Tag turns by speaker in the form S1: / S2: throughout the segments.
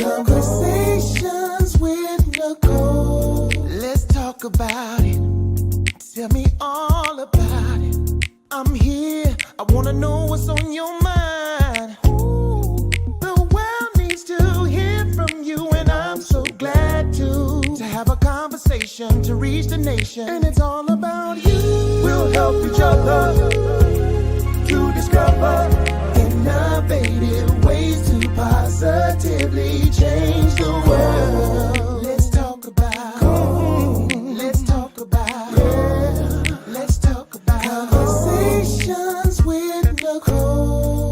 S1: Conversations with Nicole. Let's talk about it. Tell me all about it. I'm here. I wanna know what's on your mind. Ooh, the world needs to hear from you, and I'm so glad to have a conversation to reach the nation. And it's all about you. We'll help each other to discover innovative ways to positively change the world. Let's talk about, let's talk about, yeah. Let's talk about conversations with Nicole.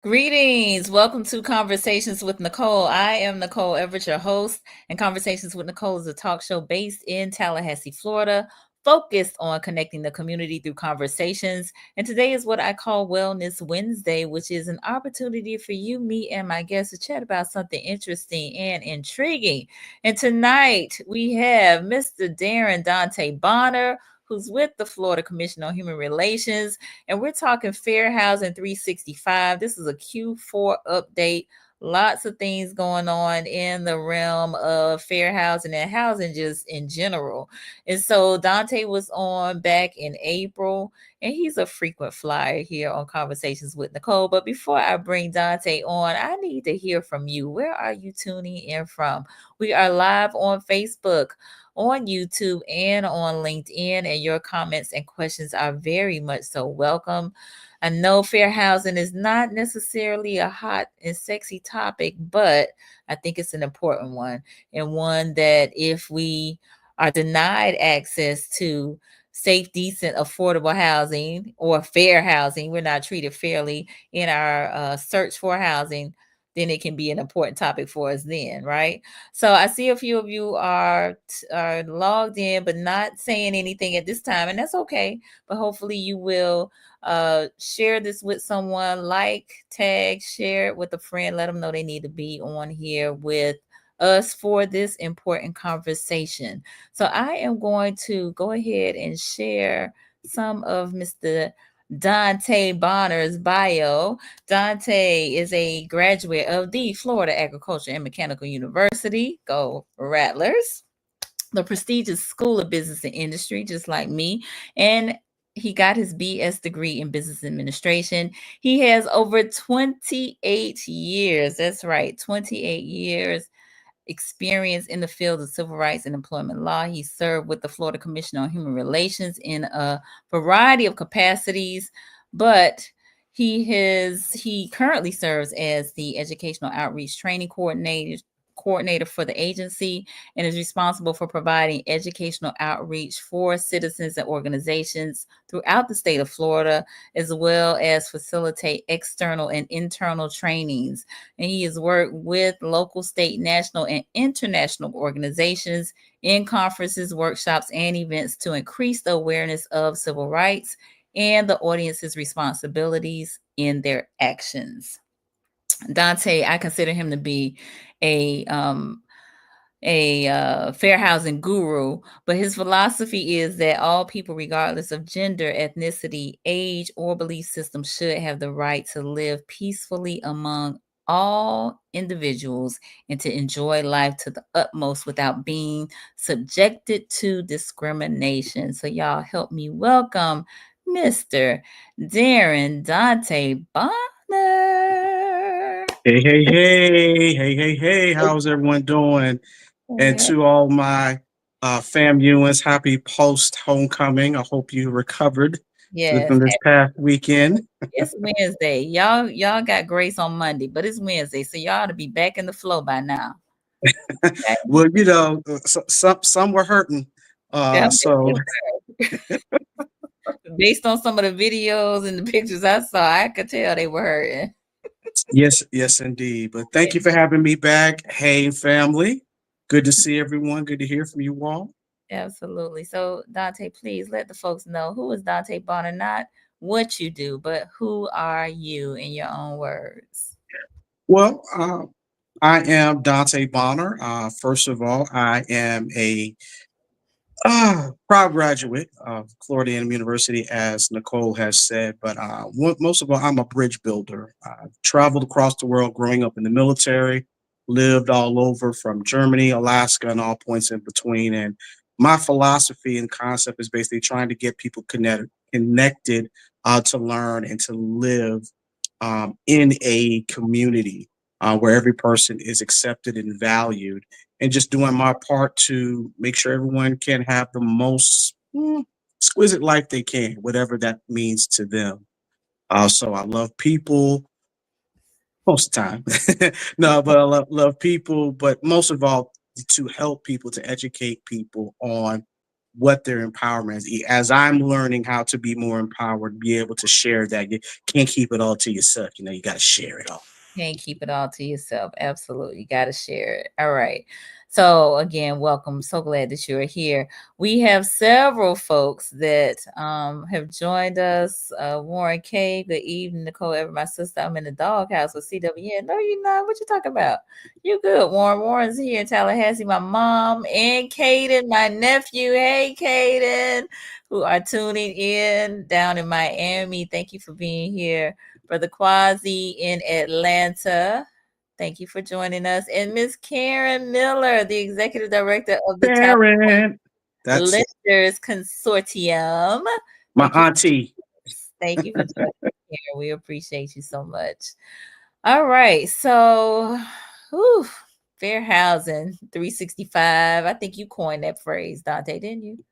S2: Greetings. Welcome to Conversations with Nicole. I am Nicole Everett, your host, and Conversations with Nicole is a talk show based in Tallahassee, Florida, focused on connecting the community through conversations. And today is what I call Wellness Wednesday, which is an opportunity for you, me, and my guests to chat about something interesting and intriguing. And tonight we have Mr. Darren Dante Bonner, who's with the Florida Commission on Human Relations. And we're talking Fair Housing 365. This is a Q4 update. Lots of things going on in the realm of fair housing and housing just in general. And so Dante was on back in April, and he's a frequent flyer here on Conversations with Nicole. But before I bring Dante on, I need to hear from you. Where are you tuning in from? We are live on Facebook, on YouTube, and on LinkedIn, and your comments and questions are very much so welcome. I know fair housing is not necessarily a hot and sexy topic, but I think it's an important one, and one that if we are denied access to safe, decent, affordable housing or fair housing, we're not treated fairly in our search for housing, then it can be an important topic for us then, right? So I see a few of you are logged in, but not saying anything at this time, and that's okay. But hopefully you will share this with someone, like, tag, share it with a friend, let them know they need to be on here with us for this important conversation. So I am going to go ahead and share some of Mr. Dante Bonner's bio. Dante is a graduate of the Florida Agriculture and Mechanical University. Go Rattlers! The prestigious School of Business and Industry, just like me. And he got his BS degree in business administration. He has over 28 years. That's right, 28 years experience in the field of civil rights and employment law. He served with the Florida Commission on Human Relations in a variety of capacities, but he currently serves as the educational outreach training coordinator for the agency, and is responsible for providing educational outreach for citizens and organizations throughout the state of Florida, as well as facilitate external and internal trainings. And he has worked with local, state, national, and international organizations in conferences, workshops, and events to increase the awareness of civil rights and the audience's responsibilities in their actions. Dante, I consider him to be a fair housing guru, but his philosophy is that all people, regardless of gender, ethnicity, age, or belief system, should have the right to live peacefully among all individuals and to enjoy life to the utmost without being subjected to discrimination. So y'all help me welcome Mr. Darren Dante Bonner.
S3: Hey. How's everyone doing? And to all my fam Ewans, happy post homecoming. I hope you recovered
S2: Yes,
S3: within this past weekend.
S2: it's Wednesday. Y'all got grace on Monday, but it's Wednesday, so y'all ought to be back in the flow by now. Okay?
S3: Well, some were hurting.
S2: Yeah,
S3: So
S2: based on some of the videos and the pictures I saw, I could tell they were hurting.
S3: yes, indeed. But thank you for having me back. Hey, family. Good to see everyone. Good to hear from you all.
S2: Absolutely. So Dante, please let the folks know who is Dante Bonner, not what you do, but who are you in your own words.
S3: Well, I am Dante Bonner. First of all, I am a Proud graduate of Florida A&M University, as Nicole has said. But most of all, I'm a bridge builder. I've traveled across the world growing up in the military, lived all over from Germany, Alaska, and all points in between. And my philosophy and concept is basically trying to get people connected to learn and to live in a community where every person is accepted and valued, and just doing my part to make sure everyone can have the most exquisite life they can, whatever that means to them. So I love people most of the time. No, but I love people, but most of all, to help people, to educate people on what their empowerment is. As I'm learning how to be more empowered, be able to share that. You can't keep it all to yourself. You got to share it all.
S2: Can't keep it all to yourself. Absolutely. You got to share it. All right. So again, welcome. So glad that you're here. We have several folks that have joined us. Warren K, good evening. Nicole, Everett, my sister. I'm in the doghouse with CWN. No, you're not. What you talking about? You good, Warren. Warren's here in Tallahassee. My mom and Caden, my nephew. Hey, Caden, who are tuning in down in Miami. Thank you for being here. Brother Quasi in Atlanta. Thank you for joining us. And Miss Karen Miller, the executive director of the Talent
S3: Parent. That's
S2: Lenders Consortium.
S3: my
S2: Thank you.
S3: auntie.
S2: Thank you for joining us, Karen. We appreciate you so much. All right. So, whew, fair housing 365. I think you coined that phrase, Dante, didn't you?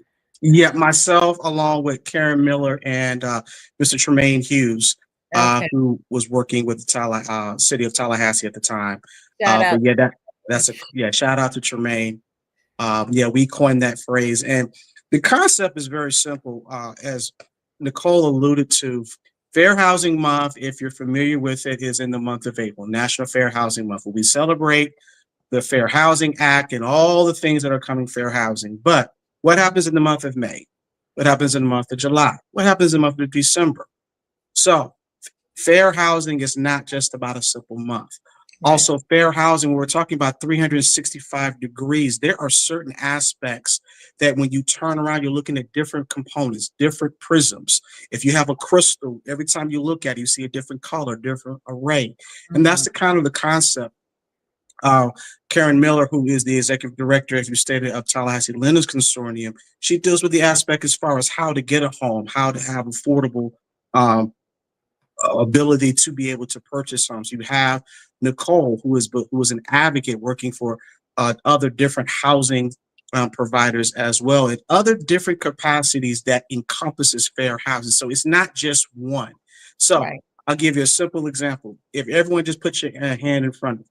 S3: Yeah, myself, along with Karen Miller and Mr. Tremaine Hughes,
S2: Okay.
S3: who was working with the city of Tallahassee at the time.
S2: Shout out.
S3: But yeah, that's a yeah. Shout out to Tremaine. Yeah, we coined that phrase, and the concept is very simple. As Nicole alluded to, Fair Housing Month, if you're familiar with it, is in the month of April, National Fair Housing Month, where we celebrate the Fair Housing Act and all the things that are coming fair housing. But what happens in the month of May? What happens in the month of July? What happens in the month of December? So fair housing is not just about a simple month.
S2: Right.
S3: Also, fair housing, when we're talking about 365 degrees, there are certain aspects that when you turn around, you're looking at different components, different prisms. If you have a crystal, every time you look at it, you see a different color, different array. And that's the kind of the concept. Karen Miller, who is the executive director, as you stated, of Tallahassee Lenders Consortium, she deals with the aspect as far as how to get a home, how to have affordable um, ability to be able to purchase homes. You have Nicole, who is an advocate working for other different housing providers as well, and other different capacities that encompasses fair housing. So it's not just one. So
S2: Right.
S3: I'll give you a simple example. If everyone just puts your hand in front of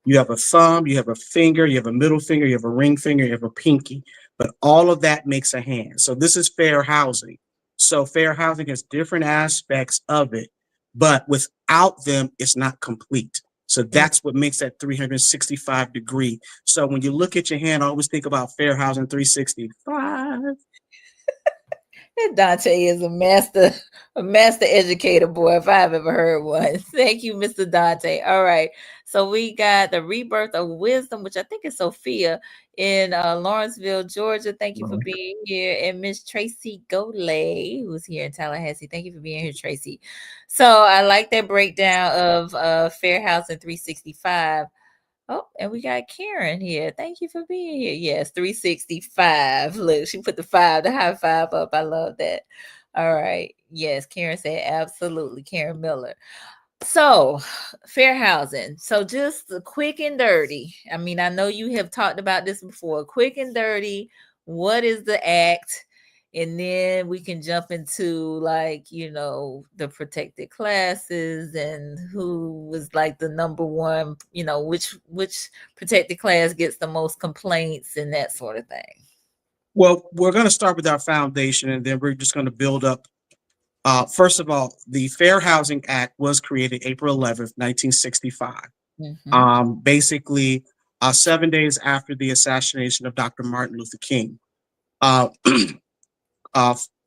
S3: you, have a thumb, you have a finger, you have a middle finger, you have a ring finger, you have a pinky, but all of that makes a hand. So this is fair housing. So fair housing has different aspects of it, but without them, it's not complete. So that's what makes that 365 degree. So when you look at your hand, always think about fair housing 365.
S2: Dante is a master educator, boy, if I've ever heard one. Thank you, Mr. Dante. All right. So we got the rebirth of wisdom, which I think is Sophia in Lawrenceville, Georgia. Thank you for being here. And Miss Tracy Golay, who's here in Tallahassee. Thank you for being here, Tracy. So I like that breakdown of Fair Housing 365. Oh, and we got Karen here. Thank you for being here. Yes, 365. Look, she put the high five up. I love that. All right. Yes, Karen said absolutely. Karen Miller. So, fair housing. So, just quick and dirty. I mean, I know you have talked about this before. Quick and dirty. What is the act? And then we can jump into the protected classes and who was like the number one, which protected class gets the most complaints and that sort of thing.
S3: Well, we're going to start with our foundation, and then we're just going to build up. First of all, the Fair Housing Act was created April 11th, 1965. Basically, 7 days after the assassination of Dr. Martin Luther King. Uh,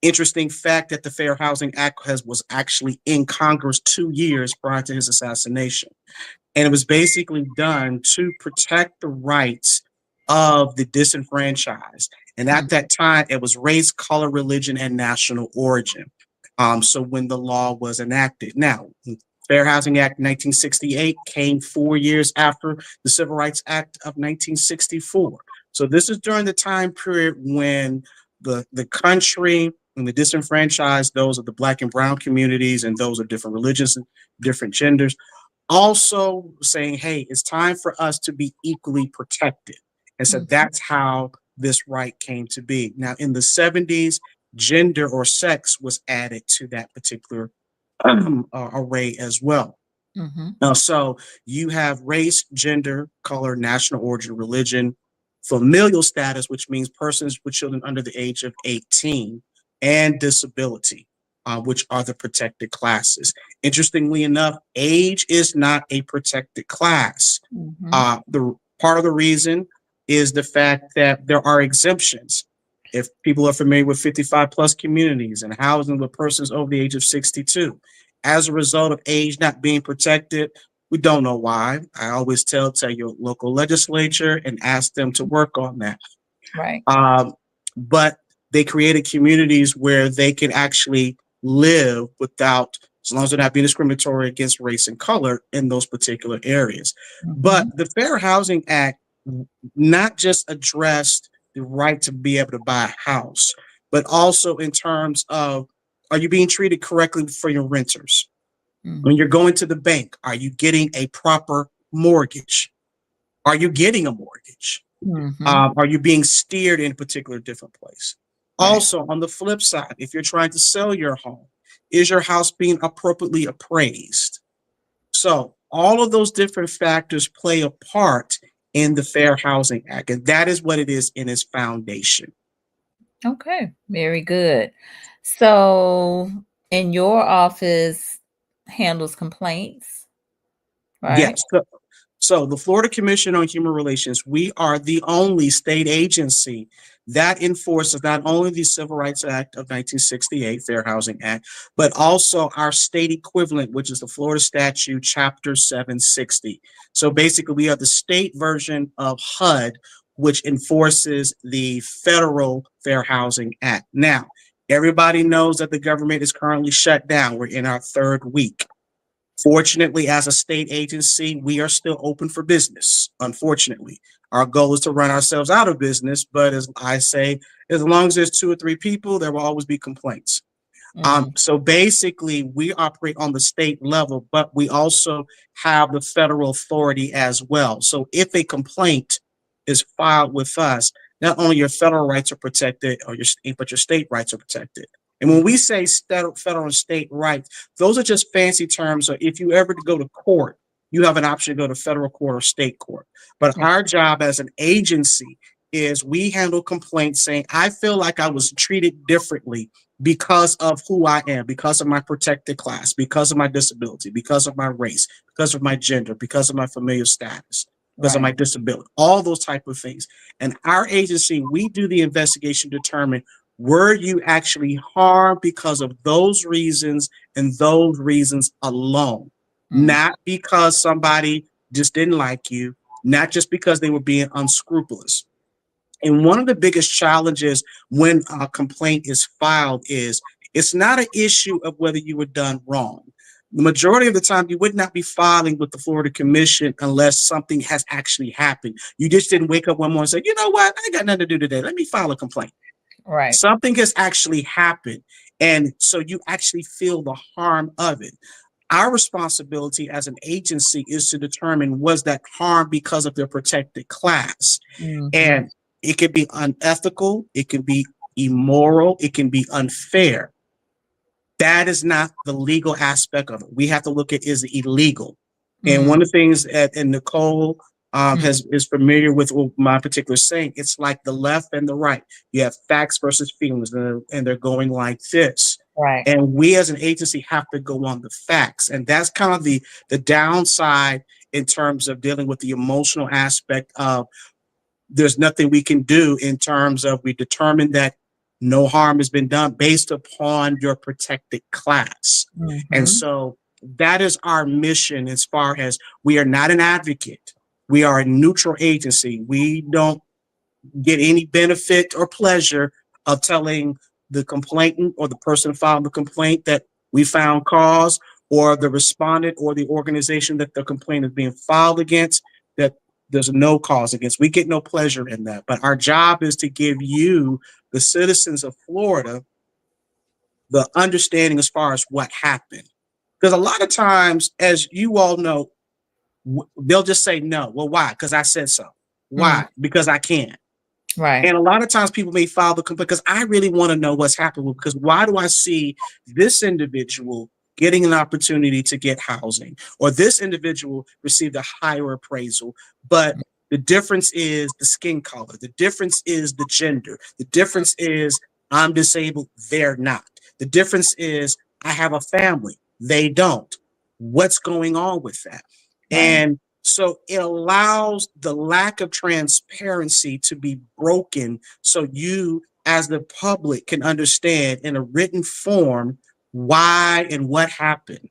S3: Interesting fact that the Fair Housing Act was actually in Congress 2 years prior to his assassination. And it was basically done to protect the rights of the disenfranchised And at that time, it was race, color, religion, and national origin. So when the law was enacted. Now, Fair Housing Act 1968 came 4 years after the Civil Rights Act of 1964. So this is during the time period when the country and the disenfranchised, those of the Black and brown communities and those of different religions and different genders, also saying, hey, it's time for us to be equally protected. And so that's how this right came to be. Now, in the 70s, gender or sex was added to that particular array as well. So you have race, gender, color, national origin, religion, familial status, which means persons with children under the age of 18, and disability, which are the protected classes. Interestingly enough, age is not a protected class. The part of the reason is the fact that there are exemptions. If people are familiar with 55 plus communities and housing with persons over the age of 62, as a result of age not being protected, we don't know why. I always tell your local legislature and ask them to work on that.
S2: Right.
S3: But they created communities where they can actually live without, as long as they're not being discriminatory against race and color in those particular areas. But the Fair Housing Act not just addressed the right to be able to buy a house, but also in terms of, are you being treated correctly for your renters? When you're going to the bank, are you getting a proper mortgage? Are you getting a mortgage? Are you being steered in a particular different place? Also, on the flip side, if you're trying to sell your home, is your house being appropriately appraised? So all of those different factors play a part in the Fair Housing Act, and that is what it is in its foundation.
S2: Okay, very good. So, and your office handles complaints, right?
S3: Yes. So the Florida Commission on Human Relations, we are the only state agency that enforces not only the Civil Rights Act of 1968, Fair Housing Act, but also our state equivalent, which is the Florida Statute, Chapter 760. So basically, we are the state version of HUD, which enforces the federal Fair Housing Act. Now, everybody knows that the government is currently shut down. We're in our third week. Fortunately, as a state agency, we are still open for business. Unfortunately, our goal is to run ourselves out of business. But as I say, as long as there's 2 or 3 people, there will always be complaints. So basically, we operate on the state level, but we also have the federal authority as well. So if a complaint is filed with us, not only your federal rights are protected, but your state rights are protected. And when we say federal and state rights, those are just fancy terms. So if you ever go to court, you have an option to go to federal court or state court. But our job as an agency is we handle complaints saying, I feel like I was treated differently because of who I am, because of my protected class, because of my disability, because of my race, because of my gender, because of my familial status, because of my disability, all those type of things. And our agency, we do the investigation to determine, were you actually harmed because of those reasons and those reasons alone? Not because somebody just didn't like you, not just because they were being unscrupulous. And one of the biggest challenges when a complaint is filed is it's not an issue of whether you were done wrong. The majority of the time, you would not be filing with the Florida Commission unless something has actually happened. You just didn't wake up one morning and say, you know what, I got nothing to do today. Let me file a complaint.
S2: Right.
S3: Something has actually happened. And so you actually feel the harm of it. Our responsibility as an agency is to determine, was that harm because of their protected class? And it can be unethical, it can be immoral, it can be unfair. That is not the legal aspect of it. We have to look at, is it illegal? And one of the things that, and Nicole is familiar with my particular saying, it's like the left and the right. You have facts versus feelings, and they're going like this.
S2: Right.
S3: And we as an agency have to go on the facts. And that's kind of the downside in terms of dealing with the emotional aspect of, there's nothing we can do in terms of, we determine that no harm has been done based upon your protected class. And so that is our mission, as far as we are not an advocate. We are a neutral agency. We don't get any benefit or pleasure of telling the complainant or the person filing the complaint that we found cause, or the respondent or the organization that the complaint is being filed against that there's no cause against. We get no pleasure in that. But our job is to give you, the citizens of Florida, the understanding as far as what happened. Because a lot of times, as you all know, they'll just say no. Well, why? Because I said so.
S2: Mm,
S3: Why? Because I can.
S2: right.
S3: And a lot of times people may file the complaint because I really want to know what's happening. Because why do I see this individual getting an opportunity to get housing, or this individual received a higher appraisal, but the difference is the skin color, the difference is the gender, the difference is I'm disabled, they're not. The difference is I have a family, they don't. What's going on with that?
S2: Right.
S3: And so it allows the lack of transparency to be broken so you, as the public, can understand in a written form why and what happened.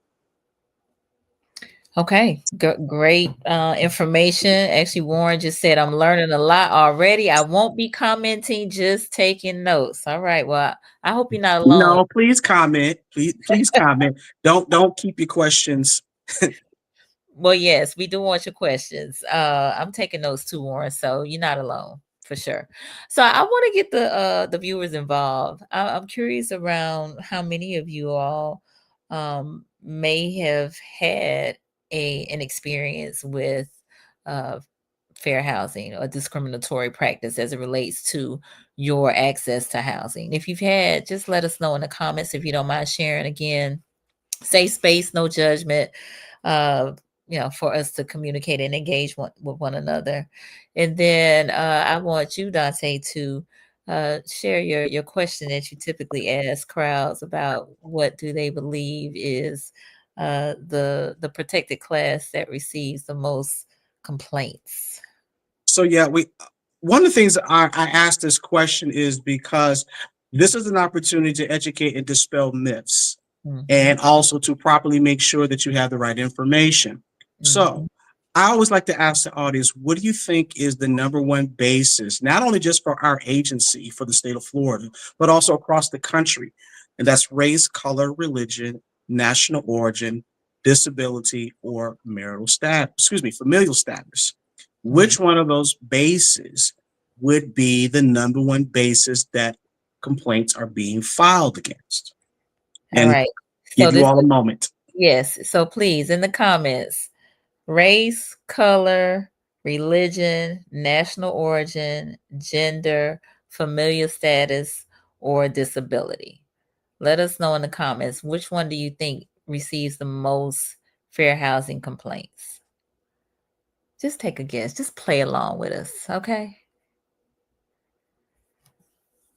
S2: Okay, great information. Actually, Warren just said, I'm learning a lot already. I won't be commenting, just taking notes. All right. Well, I hope you're not alone.
S3: No, please comment. Please comment. Don't keep your questions.
S2: Well, yes, we do want your questions. I'm taking notes too, Warren, so you're not alone for sure. So I want to get the viewers involved. I'm curious around how many of you all may have had an experience with uh, fair housing or discriminatory practice as it relates to your access to housing. If you've had, just let us know in the comments if you don't mind sharing. Again, safe space, no judgment, uh, for us to communicate and engage with one another. And then I want you, Dante, to share your question that you typically ask crowds about what do they believe is the protected class that receives the most complaints.
S3: So yeah, we one of the things I asked this question is because this is an opportunity to educate and dispel myths,
S2: Hmm.
S3: and also to properly make sure that you have the right information. So
S2: Hmm.
S3: I always like to ask the audience, what do you think is the number one basis, not only just for our agency for the state of Florida, but also across the country? And that's race, color, religion, national origin, disability, or marital status, familial status.
S2: Hmm.
S3: Which one of those bases would be the number one basis that complaints are being filed against?
S2: All
S3: And
S2: right. So
S3: give you
S2: this
S3: all a
S2: is,
S3: moment.
S2: yes. So please, in the comments, race, color, religion, national origin, gender, familial status, or disability. Let us know in the comments, which one do you think receives the most fair housing complaints? Just take a guess. Just play along with us, okay?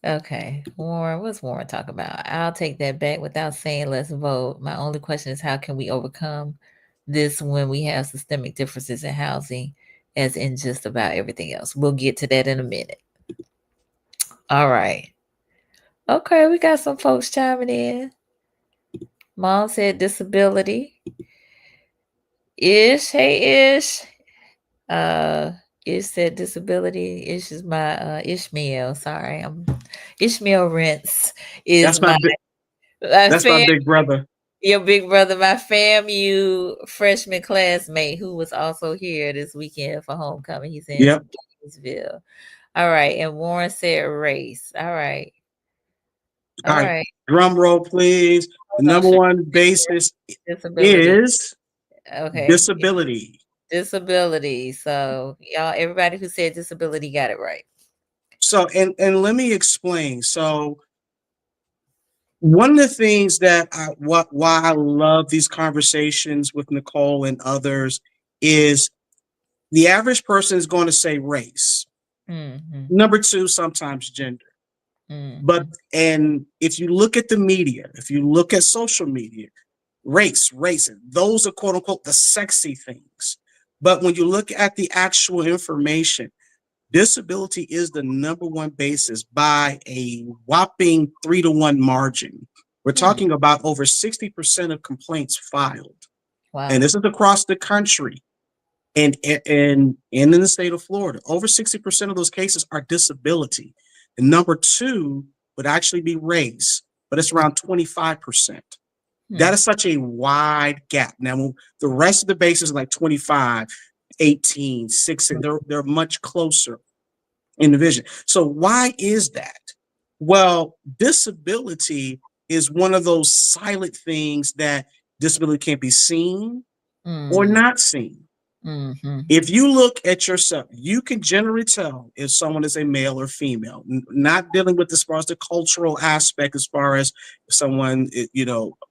S2: Okay. Warren, what's Warren talk about? I'll take that back without saying let's vote. My only question is how can we overcome this when we have systemic differences in housing as in just about everything else? We'll get to that in a minute. All right. Okay, we got some folks chiming in. Mom said disability. Ish, hey Ish. Uh Ish said disability. Ish is my Ishmael. Sorry. I'm Ishmael Rents is
S3: That's my
S2: my
S3: big, that's my
S2: fan.
S3: big brother.
S2: Your big brother, my FAMU freshman classmate who was also here this weekend for homecoming. He's in
S3: Yep.
S2: Gainesville. All right. And Warren said race. All right.
S3: All
S2: All
S3: right.
S2: right.
S3: Drum roll, please. The
S2: Hold on,
S3: number
S2: Shay.
S3: one basis
S2: Disability.
S3: is
S2: Okay.
S3: disability.
S2: Disability. So y'all, everybody who said disability got it right.
S3: So, and let me explain. So, one of the things that why I love these conversations with Nicole and others is the average person is going to say race.
S2: Mm-hmm.
S3: Number two, sometimes gender. But
S2: Mm-hmm.
S3: and if you look at the media, if you look at social media, race, those are quote unquote the sexy things. But when you look at the actual information, disability is the number one basis by a whopping 3-1 margin. We're
S2: Hmm.
S3: talking about over 60% of complaints filed. And
S2: Wow.
S3: this is across the country. and in the state of Florida, over 60% of those cases are disability. And number two would actually be race, but it's around 25%. That
S2: Hmm.
S3: is such a wide gap. Now, the rest of the bases like 25, 18, 6, they're much closer in the vision. So why is that? Well, disability is one of those silent things that disability can't be seen or
S2: Mm.
S3: not seen.
S2: Mm-hmm.
S3: If you look at yourself, you can generally tell if someone is a male or female, not dealing with as far as the cultural aspect, as far as someone,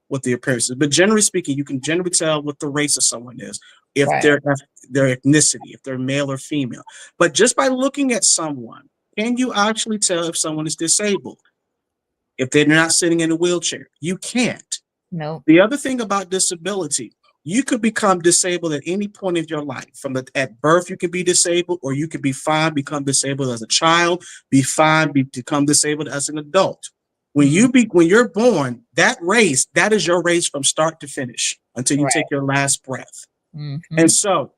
S3: what the appearance is. But generally speaking, you can generally tell what the race of someone is, if
S2: Right.
S3: their ethnicity, if they're male or female. But just by looking at someone, can you actually tell if someone is disabled? If they're not sitting in a wheelchair, you can't.
S2: Nope.
S3: The other thing about disability, you could become disabled at any point in your life. At birth, you can be disabled, or you could be fine, become disabled as a child, be fine, become disabled as an adult.
S2: Mm.
S3: When you're born, that is your race from start to finish until you
S2: Right.
S3: take your last breath. And
S2: Mm-hmm.
S3: so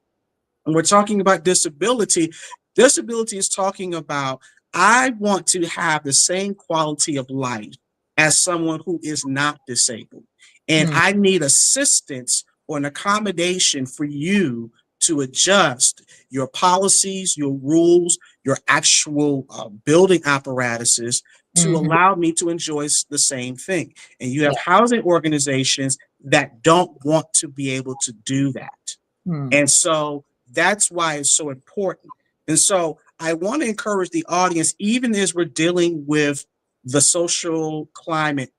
S3: when we're talking about disability is talking about I want to have the same quality of life as someone who is not disabled. And
S2: Mm.
S3: I need assistance or an accommodation for you to adjust your policies, your rules, your actual building apparatuses to
S2: Mm-hmm.
S3: allow me to enjoy the same thing. And you have
S2: Yeah.
S3: housing organizations that don't want to be able to do that.
S2: Mm.
S3: And so that's why it's so important. And so I want to encourage the audience, even as we're dealing with the social climate,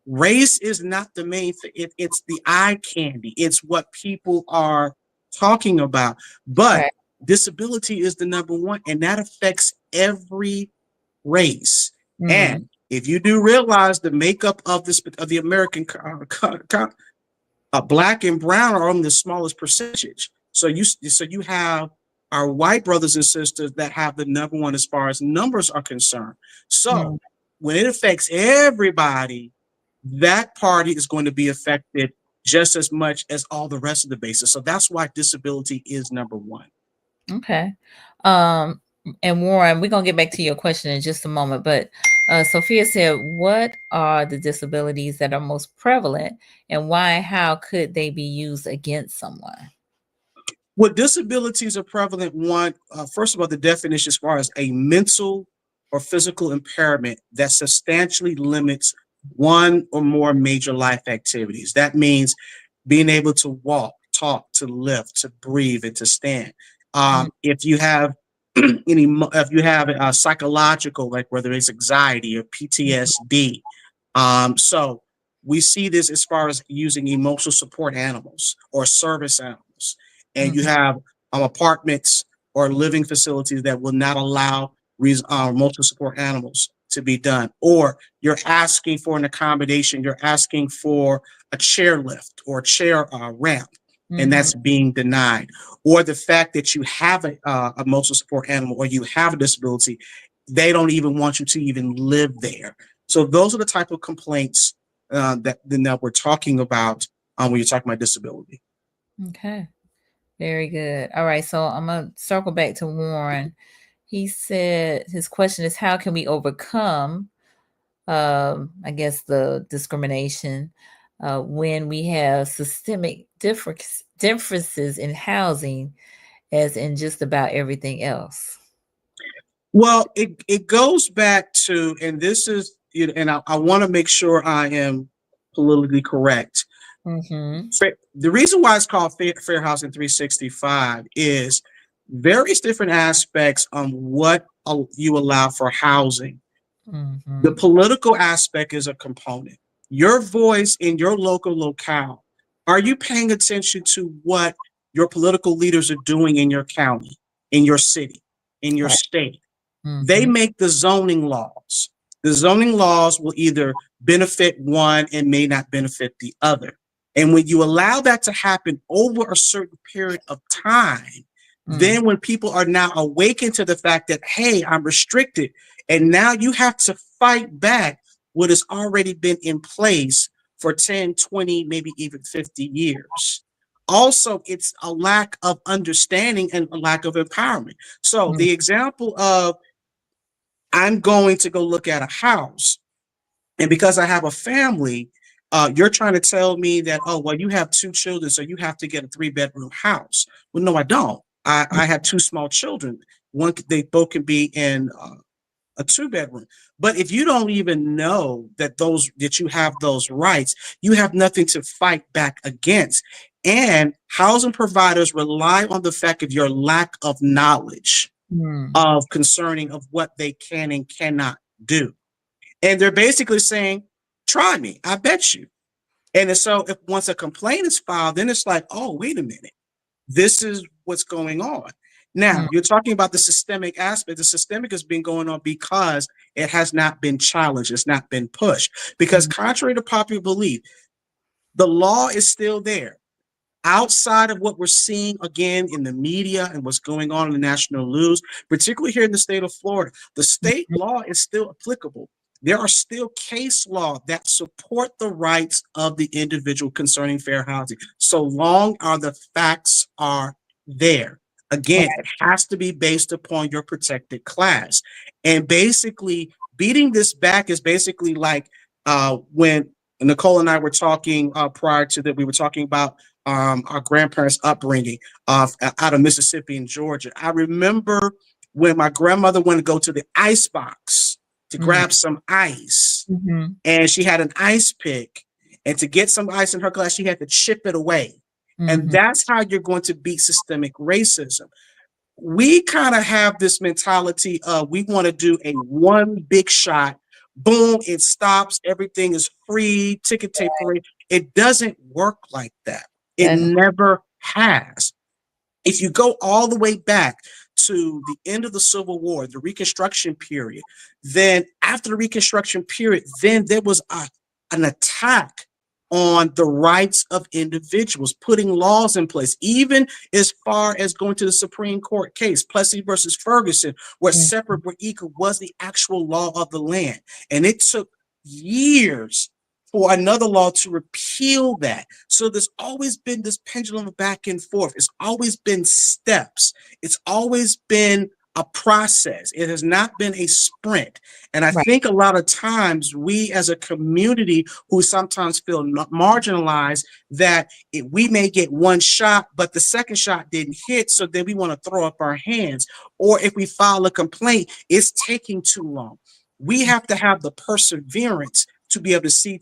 S3: race is not the main thing. It's the eye candy, it's what people are talking about. But
S2: Right.
S3: disability is the number one, and that affects every race.
S2: Mm.
S3: And if you do realize the makeup of the American black and brown are on the smallest percentage. So you have our white brothers and sisters that have the number one as far as numbers are concerned. So
S2: Mm.
S3: when it affects everybody, that party is going to be affected just as much as all the rest of the bases. So that's why disability is number one.
S2: Okay. Um, and Warren, we're gonna get back to your question in just a moment, but Sophia said, "What are the disabilities that are most prevalent, and why? How could they be used against someone?"
S3: What disabilities are prevalent, one, first of all, the definition as far as a mental or physical impairment that substantially limits one or more major life activities. That means being able to walk, talk, to lift, to breathe, and to stand.
S2: Mm.
S3: If you have if you have psychological, like whether it's anxiety or PTSD, so we see this as far as using emotional support animals or service animals, and you
S2: Mhm.
S3: have apartments or living facilities that will not allow emotional support animals to be done, or you're asking for an accommodation, you're asking for a chairlift or a chair ramp, and
S2: Mhm.
S3: that's being denied, or the fact that you have a emotional support animal or you have a disability, they don't even want you to even live there. So those are the type of complaints that we're talking about when you're talking about disability.
S2: Okay. Very good. All right. So I'm gonna circle back to Warren. He said his question is, how can we overcome, I guess, the discrimination when we have systemic differences in housing, as in just about everything else?
S3: Well, it goes back to, and this is, and I want to make sure I am politically correct.
S2: Mm-hmm.
S3: The reason why it's called Fair Housing 365 is various different aspects on what you allow for housing. The
S2: Mm-hmm.
S3: political aspect is a component. Your voice in your local locale. Are you paying attention to what your political leaders are doing in your county, in your city, in your
S2: Right.
S3: state? They
S2: Mm-hmm.
S3: make the zoning laws. The zoning laws will either benefit one and may not benefit the other. And when you allow that to happen over a certain period of time,
S2: Mm.
S3: then when people are now awakened to the fact that, hey, I'm restricted, and now you have to fight back what has already been in place for 10, 20, maybe even 50 years. also it's a lack of understanding and a lack of empowerment. So
S2: Mm,
S3: the example of I'm going to go look at a house, and because I have a family, you're trying to tell me that, oh, well, you have two children, so you have to get a 3 bedroom house. Well, no, I don't. I have two small children. They both can be in a 2 bedroom. But if you don't even know that you have those rights, you have nothing to fight back against. And housing providers rely on the fact of your lack of knowledge
S2: mm,
S3: of concerning of what they can and cannot do. And they're basically saying, try me, I bet you. And so if once a complaint is filed, then it's like, oh, wait a minute, this is what's going on.
S2: mm,
S3: Now, you're talking about the systemic aspect. The systemic has been going on because it has not been challenged, it's not been pushed. Because
S2: mm,
S3: contrary to popular belief, the law is still there. Outside of what we're seeing again in the media and what's going on in the national news, particularly here in the state of Florida, the state
S2: mm.
S3: law is still applicable. There are still case law that support the rights of the individual concerning fair housing, so long as the facts are there. Again, it has to be based upon your protected class. And basically, beating this back is basically like when Nicole and I were talking prior to that, we were talking about our grandparents' upbringing out of Mississippi and Georgia. I remember when my grandmother went to go to the ice box to
S2: Mm,
S3: grab some ice,
S2: mhm,
S3: and she had an ice pick, and to get some ice in her glass, she had to chip it away. And
S2: mhm.
S3: that's how you're going to beat systemic racism. We kind of have this mentality of we want to do a one big shot, boom, it stops, everything is free, ticket tape parade. It doesn't work like that. It
S2: And
S3: never has. If you go all the way back to the end of the Civil War, the Reconstruction period, then after the Reconstruction period, then there was an attack on the rights of individuals, putting laws in place, even as far as going to the Supreme Court case, Plessy versus Ferguson, where
S2: mm,
S3: separate but equal was the actual law of the land. And it took years for another law to repeal that. So there's always been this pendulum back and forth. It's always been steps. It's always been a process. It has not been a sprint. And I
S2: right.
S3: think a lot of times we as a community who sometimes feel marginalized, that we may get one shot, but the second shot didn't hit. So then we want to throw up our hands. Or if we file a complaint, it's taking too long. We have to have the perseverance to be able to see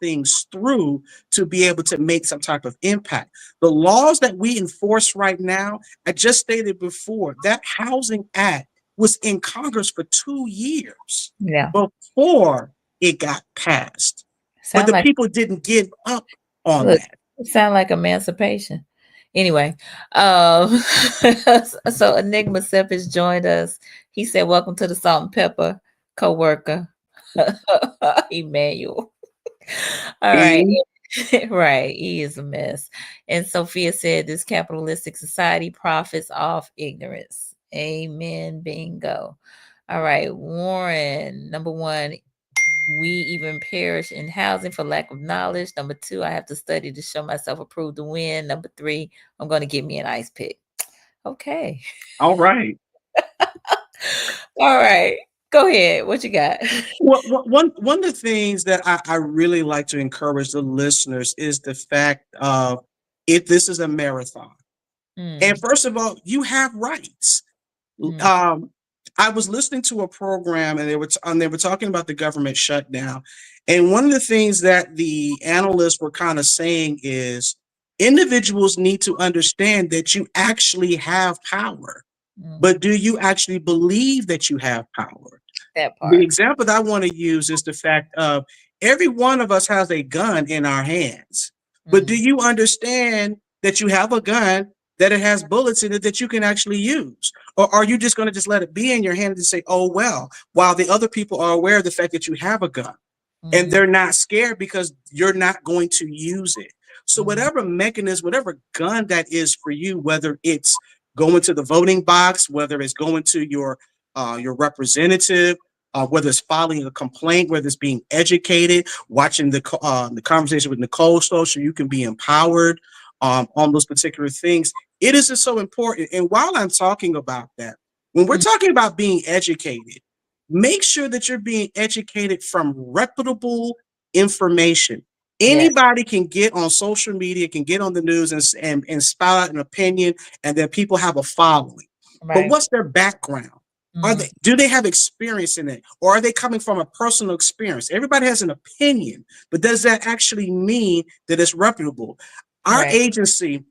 S3: things through, to be able to make some type of impact. The laws that we enforce right now, I just stated before, that Housing Act was in Congress for 2 years
S2: Yeah.
S3: before it got passed. But
S2: Sound
S3: the
S2: like
S3: people didn't give up on
S2: look,
S3: that.
S2: it sound like emancipation. Anyway, so Enigma Sep has joined us. He said, "Welcome to the Salt and Pepper co-worker, Emmanuel." All right.
S3: E,
S2: Right. He is a mess. And Sophia said, "This capitalistic society profits off ignorance." Amen. Bingo. All right. Warren, number one, we even perish in housing for lack of knowledge. Number two, I have to study to show myself approved to win. Number three, I'm going to get me an ice pick. Okay.
S3: all right.
S2: All right. Go ahead. What you got?
S3: Well, one of the things that I really like to encourage the listeners is the fact of, if this is a marathon. And
S2: Mm,
S3: first of all, you have rights.
S2: mm,
S3: Um, I was listening to a program, and they were talking about the government shutdown. And one of the things that the analysts were kind of saying is individuals need to understand that you actually have power,
S2: mm.
S3: but do you actually believe that you have power?
S2: That
S3: The
S2: part.
S3: example that I want to use is the fact of every one of us has a gun in our hands. But do
S2: Mm,
S3: you understand that you have a gun, that it has bullets in it that you can actually use? Or are you just going to just let it be in your hand and say, oh, well, while the other people are aware of the fact that you have a gun? And
S2: mm,
S3: they're not scared because you're not going to use it. So
S2: mm,
S3: whatever mechanism, whatever gun that is for you, whether it's going to the voting box, whether it's going to your representative, whether it's filing a complaint, whether it's being educated, watching the conversation with Nicole so you can be empowered, on those particular things. It is just so important. And while I'm talking about that, when we're
S2: Mm.
S3: talking about being educated, make sure that you're being educated from reputable information.
S2: Yes.
S3: Anybody can get on social media, can get on the news and spout out an opinion, and then people have a following. But
S2: Right.
S3: what's their background?
S2: Mm.
S3: Do they have experience in it, or are they coming from a personal experience? Everybody has an opinion, but does that actually mean that it's reputable? Our
S2: Right.
S3: agency,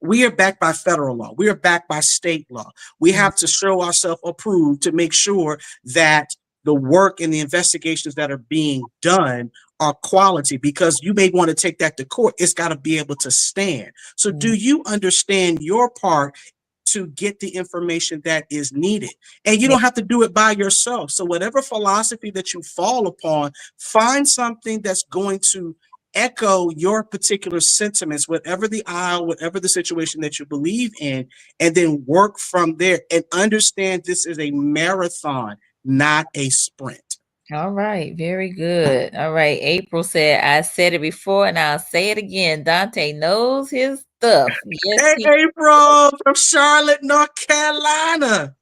S3: we are backed by federal law. We are backed by state law. We
S2: Mm.
S3: have to show ourselves approved to make sure that the work and the investigations that are being done are quality, because you may want to take that to court. It's got to be able to stand. So do
S2: Mm.
S3: you understand your part to get the information that is needed? And you
S2: Yeah.
S3: don't have to do it by yourself. So whatever philosophy that you fall upon, find something that's going to echo your particular sentiments, whatever the aisle, whatever the situation that you believe in, and then work from there and understand this is a marathon, not a sprint.
S2: All right, very good. All right, April said, I said it before and I'll say it again. Dante knows his stuff. Yes,
S3: Hey,
S2: he
S3: April from Charlotte, North Carolina.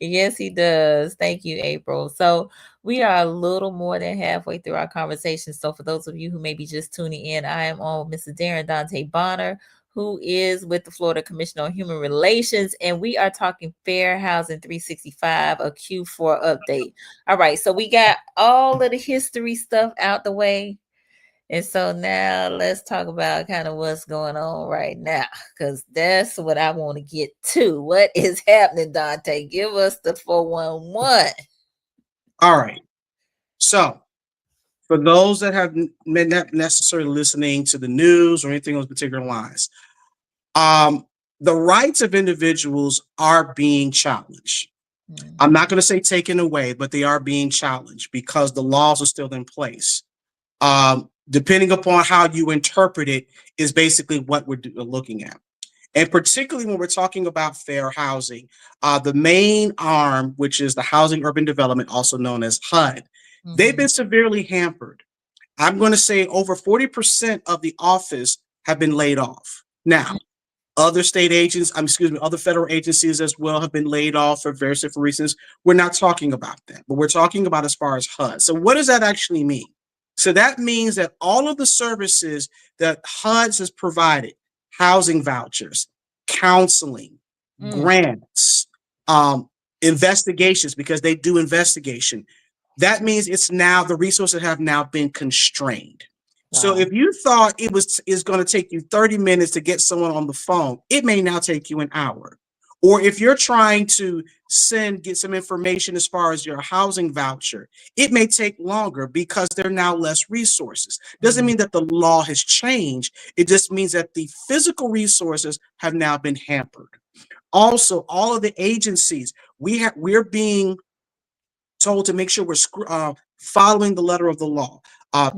S2: yes, he does. Thank you, April. So we are a little more than halfway through our conversation. So for those of you who may be just tuning in, I am on Mr. Darren Dante Bonner, who is with the Florida Commission on Human Relations, and we are talking Fair Housing 365, a Q4 update. All right, so we got all of the history stuff out the way. And so now let's talk about kind of what's going on right now, because that's what I want to get to. What is happening, Dante? Give us the 411.
S3: All right. So for those that have not necessarily listening to the news or anything on those particular lines, the rights of individuals are being challenged. I'm not going to say taken away, but they are being challenged because the laws are still in place. Depending upon how you interpret it, is basically what we're looking at. And particularly when we're talking about fair housing, the main arm, which is the Housing Urban Development, also known as HUD, they've been severely hampered. I'm going to say over 40% of the office have been laid off. Now, other state agents, other federal agencies as well have been laid off for various different reasons. We're not talking about that, but we're talking about as far as HUD. So what does that actually mean? So that means that all of the services that HUD has provided, housing vouchers, counseling,
S2: Mm.
S3: grants, investigations, because they do investigation, that means it's now the resources have now been constrained. So
S2: Wow.
S3: if you thought is going to take you 30 minutes to get someone on the phone, it may now take you an hour. Or if you're trying to get some information as far as your housing voucher, it may take longer because there are now less resources. Doesn't mean that the law has changed. It just means that the physical resources have now been hampered. Also, all of the agencies, we're being told to make sure we're following the letter of the law.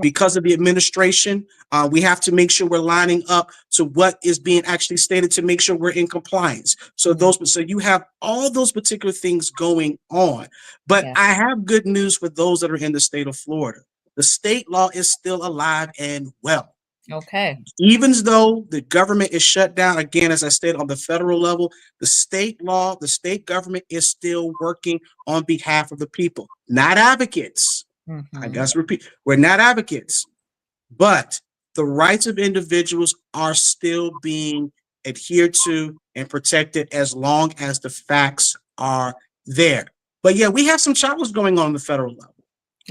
S3: Because of the administration, we have to make sure we're lining up to what is being actually stated to make sure we're in compliance. So you have all those particular things going on. But
S2: Yeah.
S3: I have good news for those that are in the state of Florida. The state law is still alive and well.
S2: Okay.
S3: Even though the government is shut down, again, as I stated, on the federal level, the state law, the state government is still working on behalf of the people, not advocates. I
S2: Mm-hmm.
S3: guess repeat, we're not advocates, but the rights of individuals are still being adhered to and protected as long as the facts are there. But yeah, we have some challenges going on the federal level.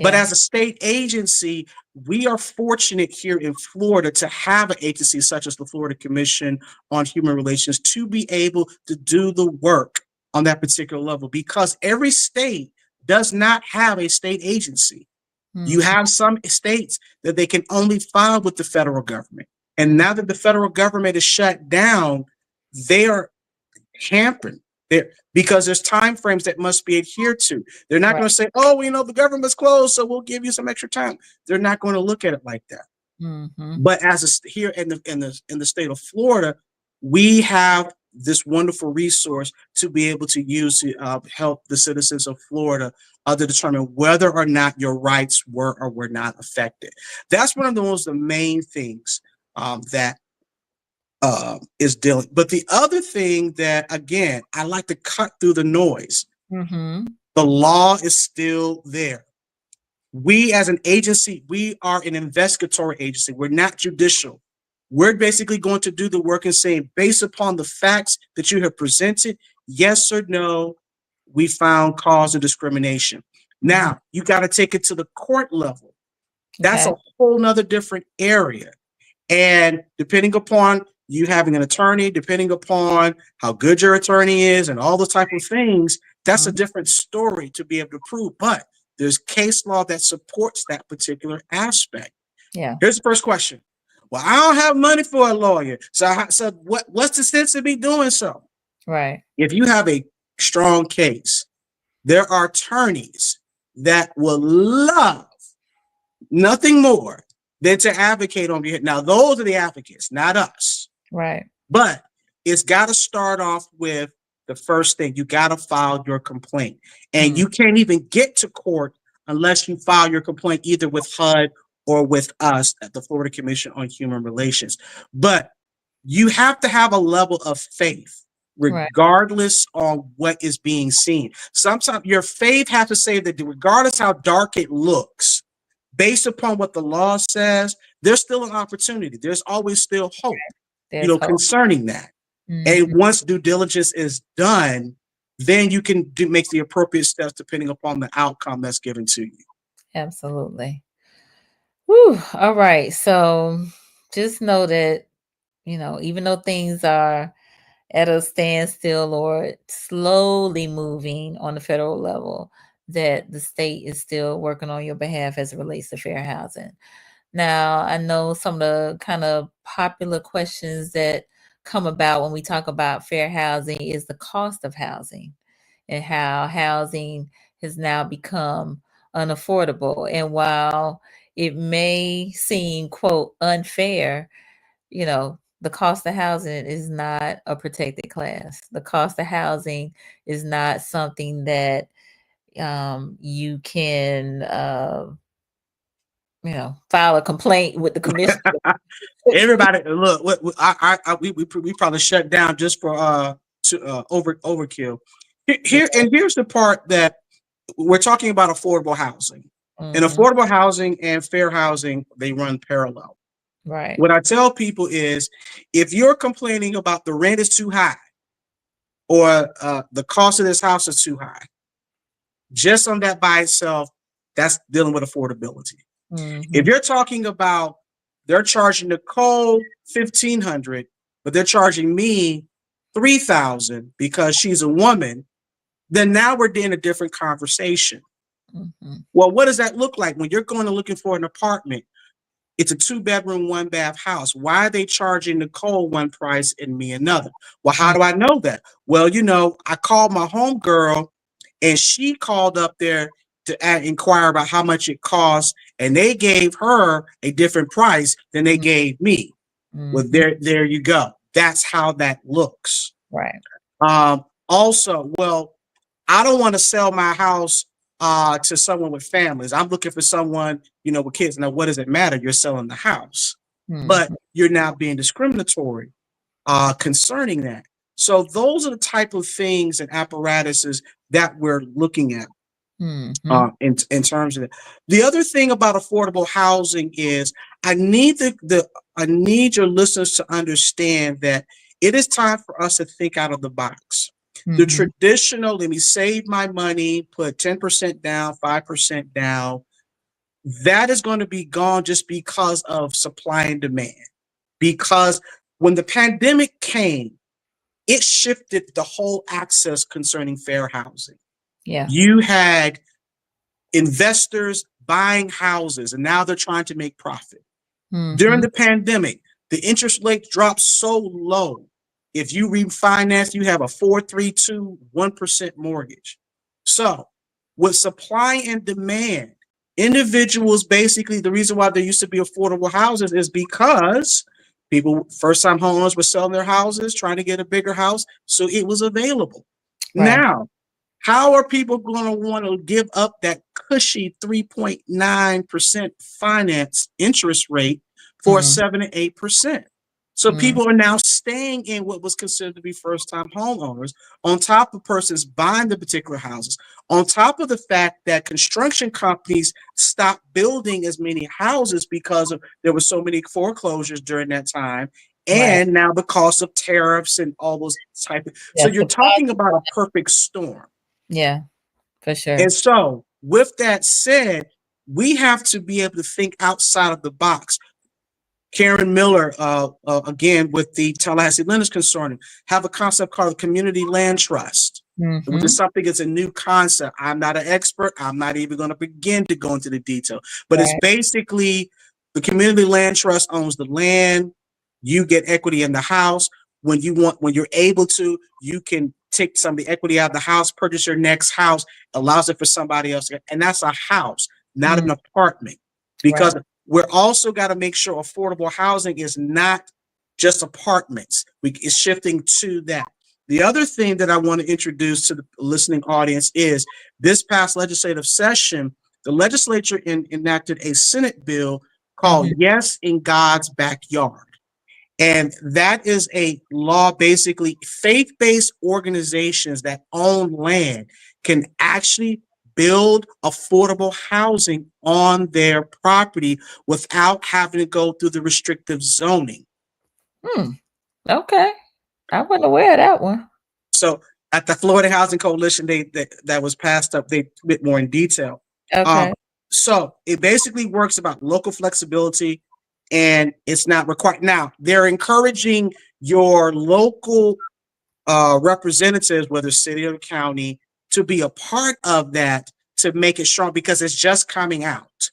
S3: But
S2: Yeah.
S3: as a state agency, we are fortunate here in Florida to have an agency such as the Florida Commission on Human Relations to be able to do the work on that particular level, because every state does not have a state agency. You
S2: Mm-hmm.
S3: have some states that they can only file with the federal government. And now that the federal government is shut down, they are hampered there because there's time frames that must be adhered to. They're not
S2: Right.
S3: going to say, "Oh, the government's closed, so we'll give you some extra time." They're not going to look at it like that.
S2: Mm-hmm.
S3: But here in the state of Florida, we have this wonderful resource to be able to use to help the citizens of Florida to determine whether or not your rights were or were not affected. That's one of the main things that is dealing. But the other thing that, again, I like to cut through the noise. The law is still there. We as an agency, we are an investigatory agency. We're not judicial. We're basically going to do the work and saying, based upon the facts that you have presented, yes or no, we found cause of discrimination. Now, you got to take it to the court level. That's a whole nother different area. And depending upon you having an attorney, depending upon how good your attorney is and all those type of things, that's a different story to be able to prove. But there's case law that supports that particular aspect.
S2: Yeah.
S3: Here's the first question. Well, I don't have money for a lawyer. So what's the sense of me doing so?
S2: Right.
S3: If you have a strong case, there are attorneys that will love nothing more than to advocate on behalf. Now, those are the advocates, not us.
S2: Right.
S3: But it's got to start off with the first thing. You got to file your complaint. And you can't even get to court unless you file your complaint either with HUD or with us at the Florida Commission on Human Relations. But you have to have a level of faith, regardless on what is being seen. Sometimes your faith has to say that regardless how dark it looks, based upon what the law says, there's still an opportunity. There's always still hope, concerning that. And once due diligence is done, then you can make the appropriate steps depending upon the outcome that's given to you.
S2: Absolutely. Whew. All right. So just know that, even though things are at a standstill or slowly moving on the federal level, that the state is still working on your behalf as it relates to fair housing. Now, I know some of the kind of popular questions that come about when we talk about fair housing is the cost of housing and how housing has now become unaffordable. And while it may seem, quote, unfair, the cost of housing is not a protected class. The cost of housing is not something that you can, file a complaint with the commission.
S3: Everybody, look, we probably shut down just for overkill. Here's the part that we're talking about: affordable housing. And affordable housing and fair housing, they run parallel.
S2: Right.
S3: What I tell people is, if you're complaining about the rent is too high or the cost of this house is too high, just on that by itself, that's dealing with affordability. If you're talking about they're charging Nicole $1,500, but they're charging me $3,000 because she's a woman, then now we're in a different conversation. Well, what does that look like when you're going and looking for an apartment? It's a 2-bedroom, 1-bath house. Why are they charging Nicole one price and me another? Well, how do I know that? Well, I called my homegirl and she called up there to inquire about how much it costs, and they gave her a different price than they gave me. Well, there you go. That's how that looks.
S2: Right.
S3: Also, well, I don't want to sell my house to someone with families. I'm looking for someone, with kids. Now, what does it matter? You're selling the house, but you're now being discriminatory concerning that. So those are the type of things and apparatuses that we're looking at in terms of it. The other thing about affordable housing is I need I need your listeners to understand that it is time for us to think out of the box. The traditional, let me save my money, put 10% down, 5% down, that is going to be gone just because of supply and demand. Because when the pandemic came, it shifted the whole access concerning fair housing.
S2: Yeah.
S3: You had investors buying houses, and now they're trying to make profit. During the pandemic, the interest rate dropped so low. If you refinance, you have a 4.32, 1% mortgage. So with supply and demand, individuals, basically the reason why there used to be affordable houses is because first-time homeowners were selling their houses, trying to get a bigger house, so it was available.
S2: Right.
S3: Now, how are people going to want to give up that cushy 3.9% finance interest rate for 7 to 8%? So people are now staying in what was considered to be first-time homeowners, on top of persons buying the particular houses, on top of the fact that construction companies stopped building as many houses because there were so many foreclosures during that time,
S2: Right.
S3: and now the cost of tariffs and all those type of. So
S2: Yeah.
S3: you're talking about a perfect storm.
S2: Yeah, for sure.
S3: And so, with that said, we have to be able to think outside of the box. Karen Miller, again, with the Tallahassee Lenders Consortium, have a concept called the Community Land Trust, which is something that's a new concept. I'm not an expert. I'm not even going to begin to go into the detail, but it's
S2: Right.
S3: basically the Community Land Trust owns the land. You get equity in the house. When you're able to, you can take some of the equity out of the house, purchase your next house, allows it for somebody else. And that's a house, not an apartment, because
S2: Right.
S3: we're also got to make sure affordable housing is not just apartments. It's shifting to that. The other thing that I want to introduce to the listening audience is this past legislative session, the legislature enacted a Senate bill called Yes in God's Backyard. And that is a law, basically faith-based organizations that own land can actually build affordable housing on their property without having to go through the restrictive zoning.
S2: Okay. I wasn't aware of that one.
S3: So at the Florida Housing Coalition, that was passed up, they a bit more in detail.
S2: Okay.
S3: So it basically works about local flexibility, and it's not required. Now, they're encouraging your local representatives, whether city or county, to be a part of that to make it strong because it's just coming out.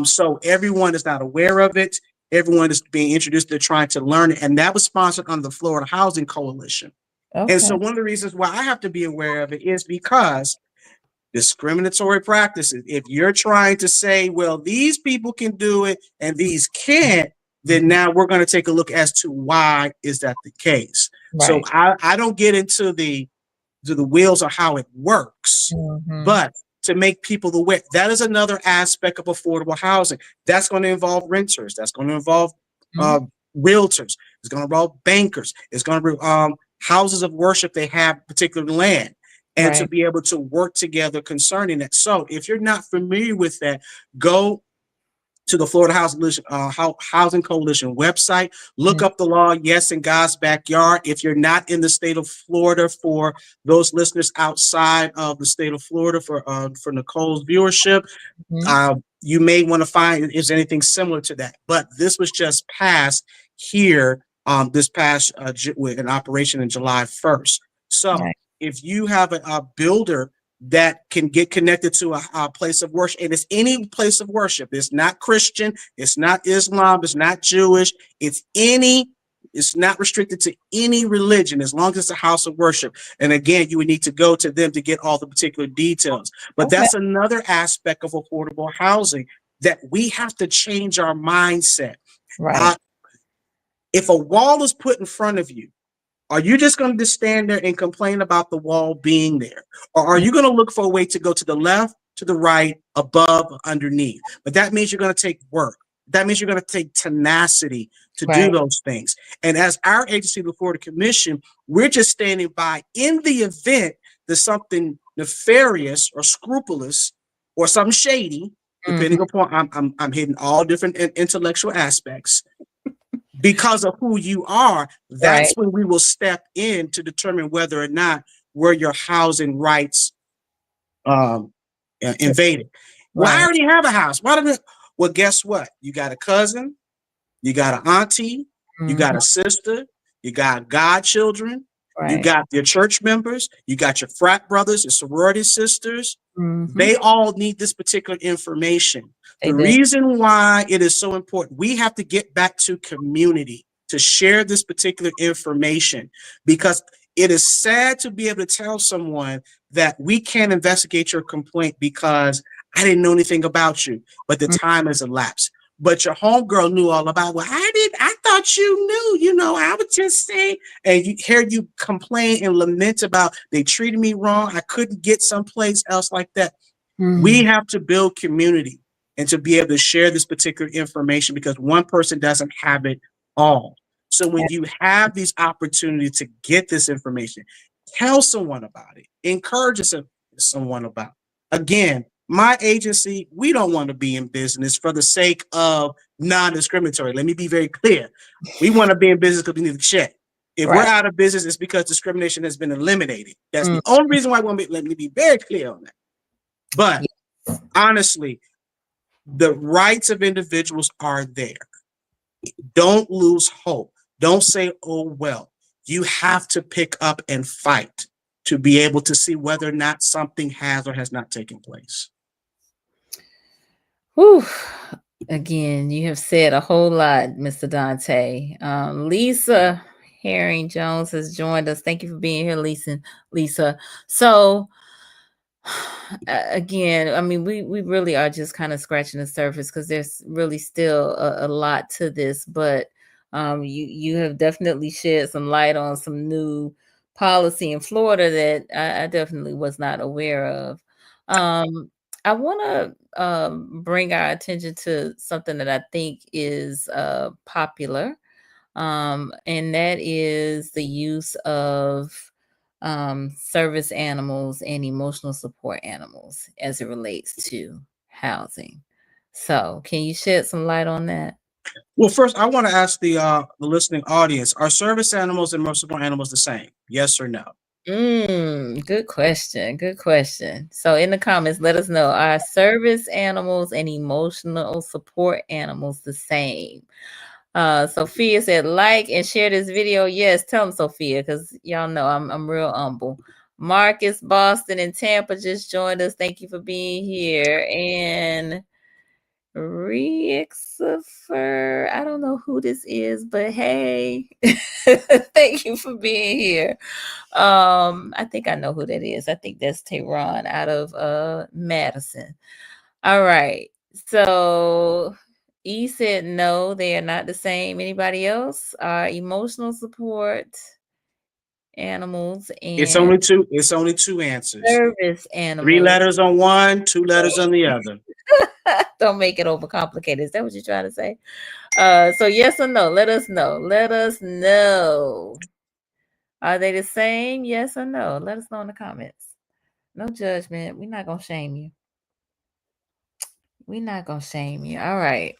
S3: So everyone is not aware of it. Everyone is being introduced. They're trying to learn it. And that was sponsored under the Florida Housing Coalition. And so
S2: Okay.
S3: one of the reasons why I have to be aware of it is because discriminatory practices. If you're trying to say, well, these people can do it and these can't, then now we're going to take a look as to why is that the case. So
S2: Right.
S3: I don't get into the wheels of how it works, but to make people aware, that is another aspect of affordable housing. That's going to involve renters. That's going to involve realtors. It's going to involve bankers. It's going to be houses of worship. They have particular land. And to
S2: Right.
S3: be able to work together concerning it. So if you're not familiar with that, go to the Florida Housing Coalition website, look up the law, Yes in God's Backyard. If you're not in the state of Florida, for those listeners outside of the state of Florida, for Nicole's viewership, you may want to find if there's anything similar to that. But this was just passed here this past with an operation in July 1st. So
S2: Right.
S3: if you have a builder that can get connected to a place of worship, and it's any place of worship, it's not Christian, it's not Islam, it's not Jewish, it's not restricted to any religion as long as it's a house of worship. And again, you would need to go to them to get all the particular details. But
S2: Okay.
S3: that's another aspect of affordable housing that we have to change our mindset.
S2: Right.
S3: If a wall is put in front of you, are you just going to just stand there and complain about the wall being there? Or are you going to look for a way to go to the left, to the right, above, underneath? But that means you're going to take work. That means you're going to take tenacity to do
S2: Right.
S3: those things. And as our agency, the Florida Commission, we're just standing by in the event that something nefarious or scrupulous or something shady, depending upon, I'm hitting all different intellectual aspects. Because of who you are, that's
S2: Right.
S3: when we will step in to determine whether or not were your housing rights invaded. Well, I
S2: Right.
S3: already have a house. Why did it? Well, guess what? You got a cousin, you got an auntie, you got a sister, you got godchildren, you
S2: Right.
S3: got your church members, you got your frat brothers, your sorority sisters. They all need this particular information.
S2: They
S3: The
S2: do.
S3: reason why it is so important, we have to get back to community to share this particular information, because it is sad to be able to tell someone that we can't investigate your complaint because I didn't know anything about you, but the time has elapsed. But your homegirl knew all about, well, I thought you knew, I would just say, and you hear you complain and lament about they treated me wrong. I couldn't get someplace else like that. We have to build community and to be able to share this particular information because one person doesn't have it all. So when you have these opportunities to get this information, tell someone about it, encourage someone about it. Again, my agency, we don't want to be in business for the sake of non-discriminatory. Let me be very clear. We want to be in business because we need to check. If we're
S2: Right.
S3: out of business, it's because discrimination has been eliminated. That's
S2: Mm.
S3: the only reason why I want to let me be very clear on that. But honestly, the rights of individuals are there. Don't lose hope. Don't say, oh, well. You have to pick up and fight to be able to see whether or not something has or has not taken place.
S2: Whew. Again, you have said a whole lot, Mr. Dante. Lisa Herring Jones has joined us. Thank you for being here, Lisa. So, again, I mean, we really are just kind of scratching the surface because there's really still a lot to this. But you have definitely shed some light on some new policy in Florida that I definitely was not aware of. I want to bring our attention to something that I think is popular, and that is the use of service animals and emotional support animals as it relates to housing. So, can you shed some light on that?
S3: Well, first, I want to ask the listening audience: are service animals and merciful animals the same? Yes or no?
S2: Good question. Good question. So in the comments, let us know, are service animals and emotional support animals the same? Sophia said, like and share this video. Yes, tell them, Sophia, because y'all know I'm real humble. Marcus, Boston, and Tampa just joined us. Thank you for being here. And Reexifer, I don't know who this is, but hey, thank you for being here. I think I know who that is. I think that's Tehran out of Madison. All right. So E said no, they are not the same. Anybody else? Emotional support animals
S3: It's
S2: and
S3: only two. It's only two answers.
S2: service
S3: 3
S2: animals.
S3: letters on one, 2 letters on the other.
S2: Don't make it overcomplicated. Is that what you're trying to say? So yes or no? Let us know. Let us know. Are they the same? Yes or no? Let us know in the comments. No judgment. We're not gonna shame you. We're not gonna shame you. All right.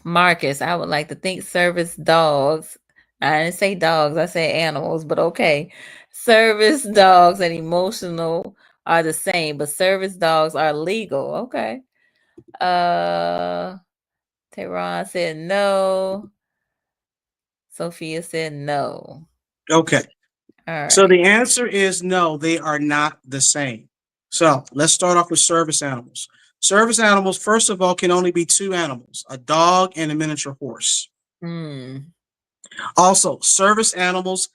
S2: Marcus, I would like to think service dogs. I didn't say dogs, I say animals, but okay. Service dogs and emotional are the same, but service dogs are legal. Okay. Uh Tehran said no. Sophia said no.
S3: Okay.
S2: All
S3: So
S2: right.
S3: the answer is no, they are not the same. So let's start off with service animals. Service animals, first of all, can only be two animals, a dog and a miniature horse.
S2: Hmm.
S3: Also, service animals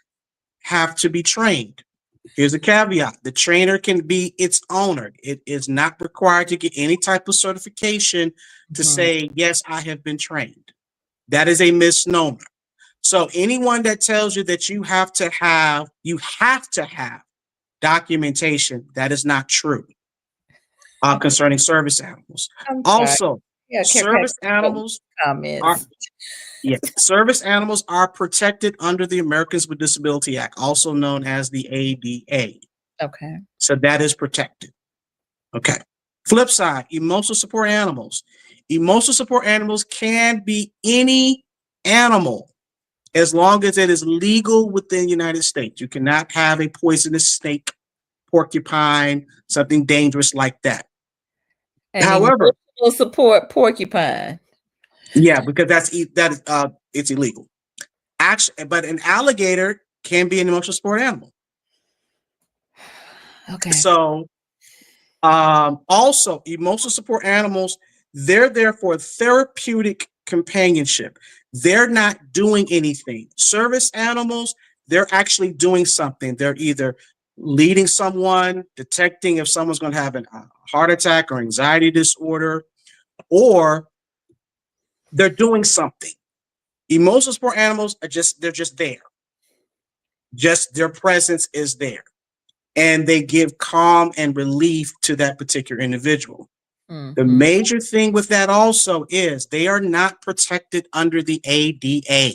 S3: have to be trained. Here's a caveat: the trainer can be its owner. It is not required to get any type of certification to
S2: Mhm.
S3: say, yes, I have been trained. That is a misnomer. So anyone that tells you that you have to have documentation, that is not true concerning service animals.
S2: I'm sorry.
S3: Also,
S2: Yeah,
S3: service animals are
S2: comments.
S3: yes, service animals are protected under the Americans with Disability Act, also known as the ADA.
S2: Okay.
S3: So that is protected. Okay. Flip side, emotional support animals. Emotional support animals can be any animal as long as it is legal within the United States. You cannot have a poisonous snake, porcupine, something dangerous like that.
S2: And
S3: However,
S2: emotional support porcupine.
S3: yeah, because it's illegal. Actually, but an alligator can be an emotional support animal.
S2: Okay.
S3: So also, emotional support animals, they're there for therapeutic companionship. They're not doing anything. Service animals, they're actually doing something. They're either leading someone, detecting if someone's going to have a heart attack or anxiety disorder, or they're doing something. Emotional support animals they're just there. Just their presence is there. And they give calm and relief to that particular individual. The
S2: Mhm.
S3: major thing with that also is they are not protected under the ADA.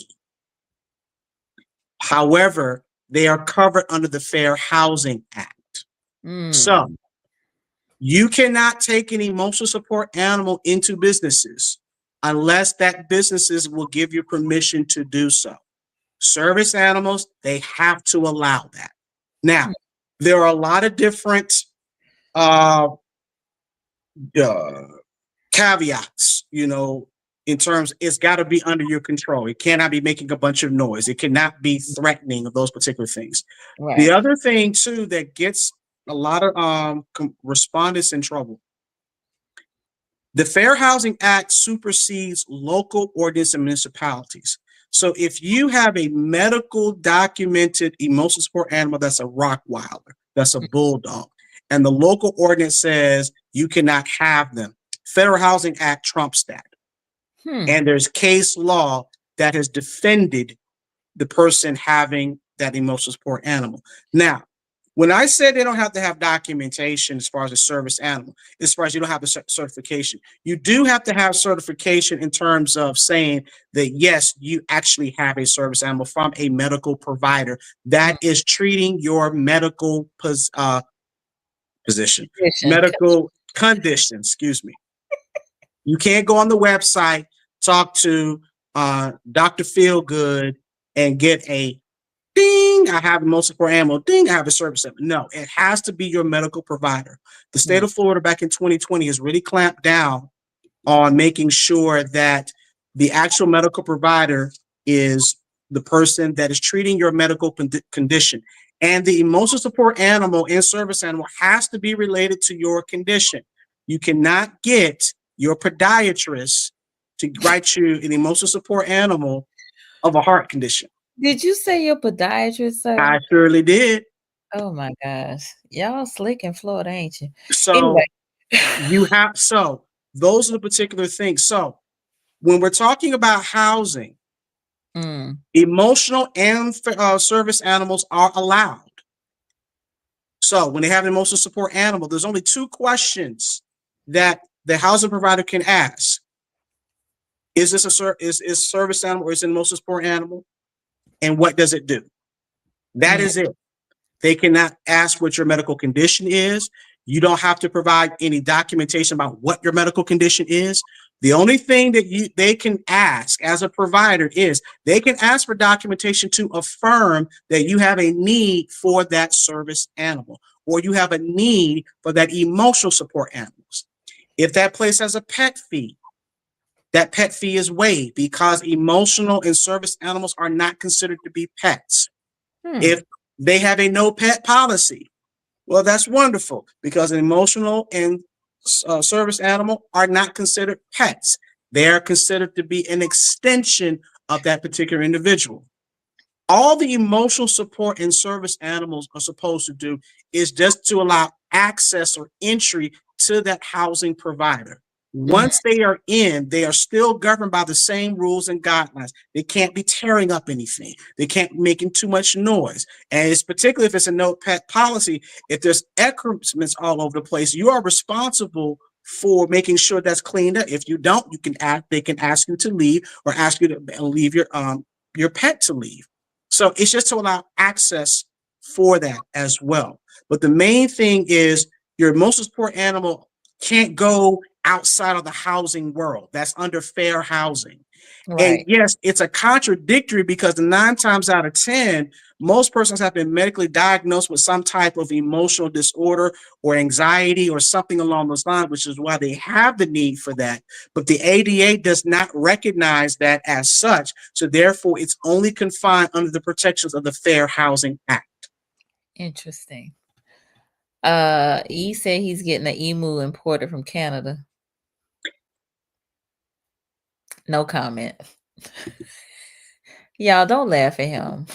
S3: However, they are covered under the Fair Housing Act. So
S2: Mm.
S3: you cannot take an emotional support animal into businesses unless that businesses will give you permission to do so. Service animals, they have to allow that. Now, there are a lot of different uh, uh, caveats, in terms it's got to be under your control. It cannot be making a bunch of noise. It cannot be threatening of those particular things. The
S2: Right.
S3: other thing too that gets a lot of respondents in trouble. The Fair Housing Act supersedes local ordinance and municipalities. So if you have a medical documented emotional support animal that's a Rottweiler, that's a bulldog, and the local ordinance says you cannot have them, Federal Housing Act trumps that.
S2: Hmm.
S3: And there's case law that has defended the person having that emotional support animal. Now, when I said they don't have to have documentation as far as a service animal, as far as you don't have the certification, you do have to have certification in terms of saying that, yes, you actually have a service animal from a medical provider that is treating your medical position,
S2: Condition.
S3: medical condition, excuse me. You can't go on the website, talk to Dr. Feelgood and get a ding, I have a most support animal, ding, I have a service animal. No, it has to be your medical provider. The state of Florida back in 2020 has really clamped down on making sure that the actual medical provider is the person that is treating your medical condition. And the emotional support animal and service animal has to be related to your condition. You cannot get your podiatrist to write you an emotional support animal of a heart condition.
S2: Did you say your podiatrist, sir?
S3: I surely did.
S2: Oh my gosh. Y'all slick in Florida, ain't you? Anyway.
S3: So those are the particular things. So when we're talking about housing, emotional and service animals are allowed. So when they have an emotional support animal, there's only two questions that the housing provider can ask. Is this a service animal or is it an emotional support animal? And what does it do? That is it. They cannot ask what your medical condition is. You don't have to provide any documentation about what your medical condition is. The only thing that they can ask as a provider is they can ask for documentation to affirm that you have a need for that service animal or you have a need for that emotional support animals. If that place has a pet fee, that pet fee is waived because emotional and service animals are not considered to be pets. If they have a no pet policy, well, that's wonderful because an emotional and service animal are not considered pets. They are considered to be an extension of that particular individual. All the emotional support and service animals are supposed to do is just to allow access or entry to that housing provider. Once they are in, they are still governed by the same rules and guidelines. They can't be tearing up anything. They can't be making too much noise. And it's particularly if it's a no pet policy, if there's excrements all over the place, you are responsible for making sure that's cleaned up. If you don't, they can ask you to leave or ask you to leave your pet to leave. So it's just to allow access for that as well. But the main thing is your emotional support animal can't go outside of the housing world. That's under fair housing. Right. And yes, it's a contradictory because 9 times out of 10, most persons have been medically diagnosed with some type of emotional disorder or anxiety or something along those lines, which is why they have the need for that. But the ADA does not recognize that as such. So therefore, it's only confined under the protections of the Fair Housing Act.
S2: Interesting. He said he's getting an emu imported from Canada. No comment. Y'all don't laugh at him.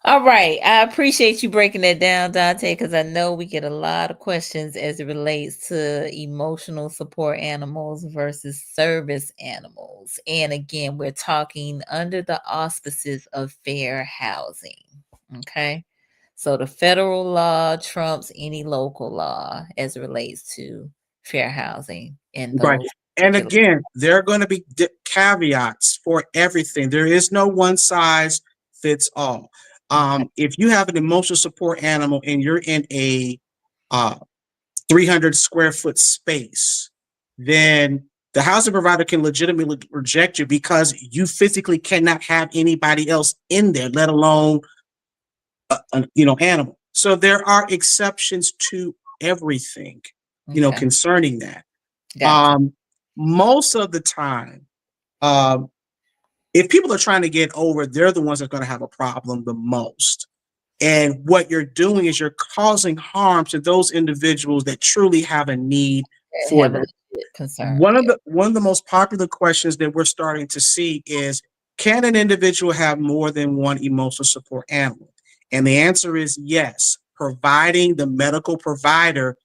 S2: All right. I appreciate you breaking that down, Dante, because I know we get a lot of questions as it relates to emotional support animals versus service animals. And again, we're talking under the auspices of fair housing. Okay. So the federal law trumps any local law as it relates to fair housing in those
S3: And again, there are going to be caveats for everything. There is no one size fits all. If you have an emotional support animal and you're in a 300 square foot space, then the housing provider can legitimately reject you because you physically cannot have anybody else in there, let alone animal. So there are exceptions to everything, concerning that.
S2: Gotcha.
S3: Most of the time, if people are trying to get over, they're the ones that are going to have a problem the most. And what you're doing is you're causing harm to those individuals that truly have a need for
S2: Have a
S3: that.
S2: concern.
S3: One of the most popular questions that we're starting to see is, can an individual have more than one emotional support animal? And the answer is yes, providing the medical provider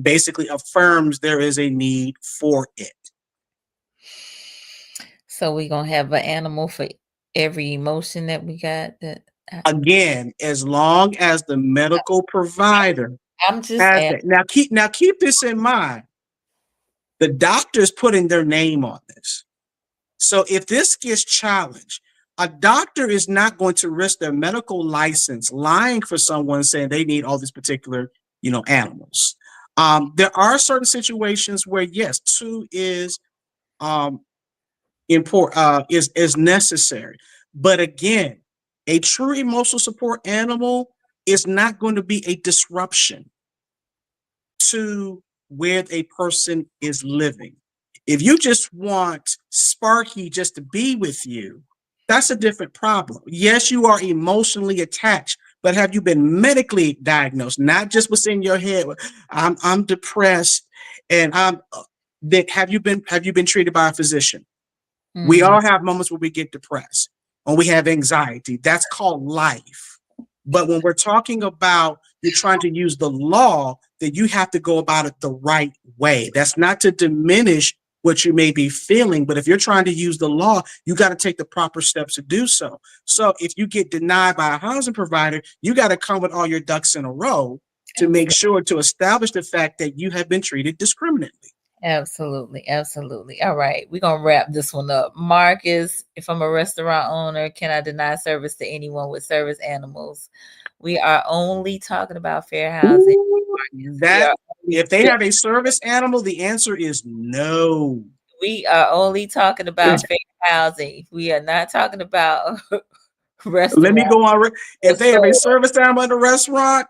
S3: basically affirms there is a need for it.
S2: So we're gonna have an animal for every emotion that we got. That
S3: Again, as long as the medical provider
S2: I'm just
S3: has
S2: asking.
S3: that. Now keep this in mind. The doctor's putting their name on this. So if this gets challenged, a doctor is not going to risk their medical license lying for someone saying they need all these particular, animals. There are certain situations where yes, two is is necessary. But again, a true emotional support animal is not going to be a disruption to where a person is living. If you just want Sparky just to be with you, that's a different problem. Yes, you are emotionally attached, but have you been medically diagnosed? Not just what's in your head. I'm depressed, and have you been treated by a physician? We all have moments where we get depressed and we have anxiety. That's called life. But when we're talking about you're trying to use the law, then you have to go about it the right way. That's not to diminish what you may be feeling, but if you're trying to use the law, you got to take the proper steps to do so. So if you get denied by a housing provider, you got to come with all your ducks in a row to make sure to establish the fact that you have been treated discriminately.
S2: Absolutely, absolutely. All right, we're gonna wrap this one up. Marcus, if I'm a restaurant owner, can I deny service to anyone with service animals? We are only talking about fair housing.
S3: If they have a service animal, the answer is no.
S2: We are only talking about fair housing. We are not talking about restaurant.
S3: Let me go on. If they have a service animal in the restaurant,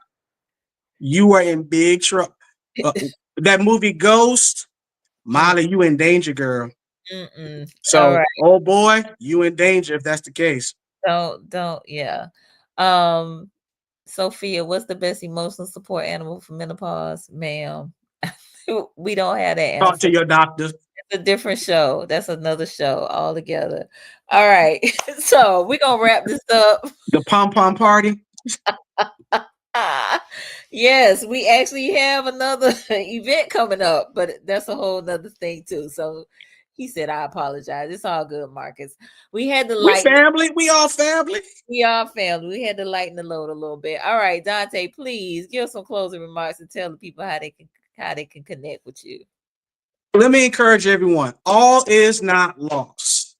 S3: you are in big trouble. That movie Ghost, Molly, you in danger, girl. So,
S2: all right.
S3: oh boy, you in danger if that's the case.
S2: Don't, yeah. Sophia, what's the best emotional support animal for menopause, ma'am? We don't have that answer.
S3: Talk to your doctor.
S2: It's a different show. That's another show altogether. All right. So we're gonna wrap this up.
S3: The pom-pom party.
S2: Yes, we actually have another event coming up, but that's a whole nother thing too. So he said, I apologize. It's all good, Marcus. We had to
S3: We family. We all family.
S2: We all family. We had to lighten the load a little bit. All right, Dante, please give some closing remarks and tell the people how they can connect with you.
S3: Let me encourage everyone. All is not lost.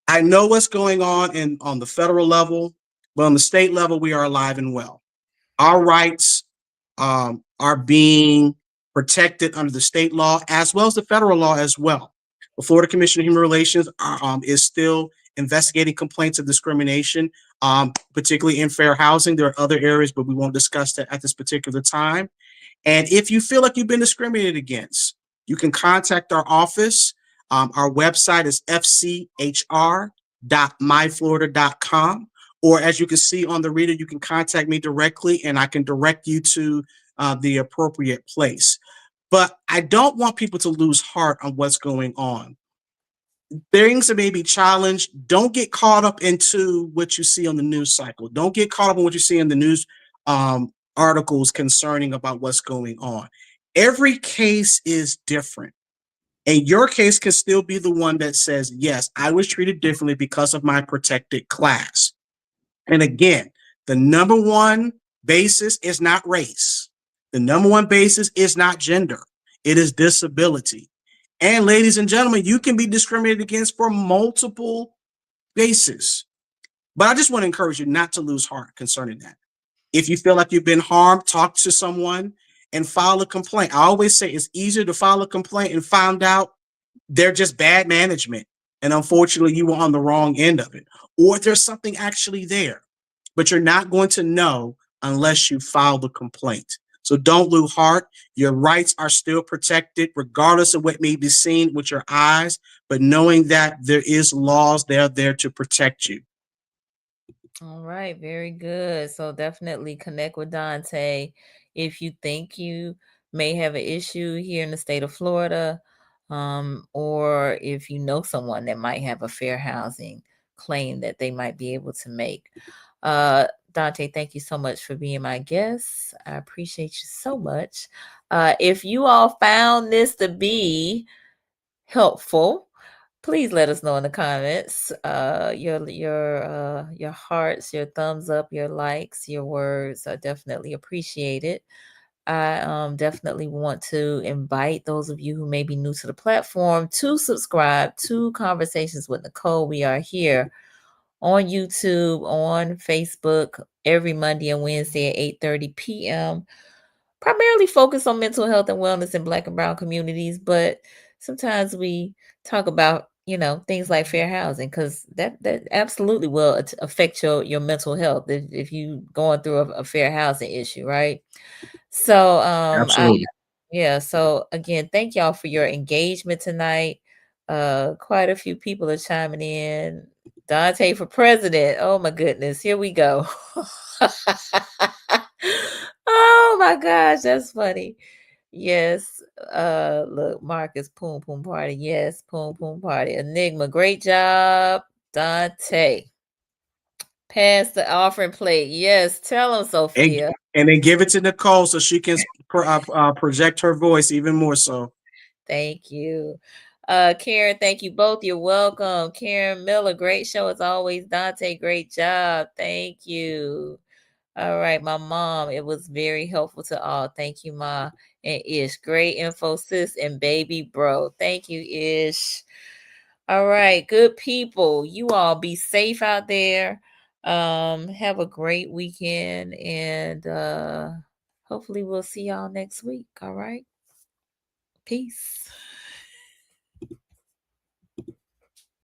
S3: I know what's going on the federal level, but on the state level, we are alive and well. Our rights are being protected under the state law as well as the federal law as well. The Florida Commission of Human Relations is still investigating complaints of discrimination, particularly in fair housing. There are other areas, but we won't discuss that at this particular time. And if you feel like you've been discriminated against, you can contact our office. Our website is fchr.myflorida.com. Or as you can see on the reader, you can contact me directly and I can direct you to the appropriate place. But I don't want people to lose heart on what's going on. Things that may be challenged, don't get caught up into what you see on the news cycle. Don't get caught up in what you see in the news articles concerning about what's going on. Every case is different. And your case can still be the one that says, yes, I was treated differently because of my protected class. And again, the number one basis is not race. The number one basis is not gender. It is disability. And ladies and gentlemen, you can be discriminated against for multiple basis. But I just want to encourage you not to lose heart concerning that. If you feel like you've been harmed, talk to someone and file a complaint. I always say it's easier to file a complaint and find out they're just bad management. And unfortunately, you were on the wrong end of it. Or there's something actually there. But you're not going to know unless you file the complaint. So don't lose heart. Your rights are still protected, regardless of what may be seen with your eyes, but knowing that there is laws that are there to protect you.
S2: All right, very good. So definitely connect with Dante if you think you may have an issue here in the state of Florida, or if you know someone that might have a fair housing claim that they might be able to make. Dante, thank you so much for being my guest. I appreciate you so much. If you all found this to be helpful, please let us know in the comments. Your hearts, your thumbs up, your likes, your words are definitely appreciated. I definitely want to invite those of you who may be new to the platform to subscribe to Conversations with Nicole. We are here on YouTube, on Facebook every Monday and Wednesday at 8:30 p.m. Primarily focus on mental health and wellness in Black and Brown communities, but sometimes we talk about, things like fair housing, because that absolutely will affect your mental health if you going through a fair housing issue, right? So
S3: Absolutely.
S2: yeah, so again, thank y'all for your engagement tonight. Quite a few people are chiming in. Dante for president. Oh my goodness, here we go. Oh my gosh, that's funny. Yes. Look, Marcus, Poom Poom Party. Yes, Poom Poom Party. Enigma, great job. Dante. Pass the offering plate. Yes, tell him,
S3: And,
S2: Sophia.
S3: and then give it to Nicole so she can project her voice even more so.
S2: Thank you. Karen, thank you both. You're welcome. Karen Miller, great show as always. Dante, great job. Thank you. All right, my mom, it was very helpful to all. Thank you, Ma. And Ish, great info, sis, and baby bro. Thank you, Ish. All right, good people. You all be safe out there. Have a great weekend, and hopefully we'll see y'all next week. All right. Peace.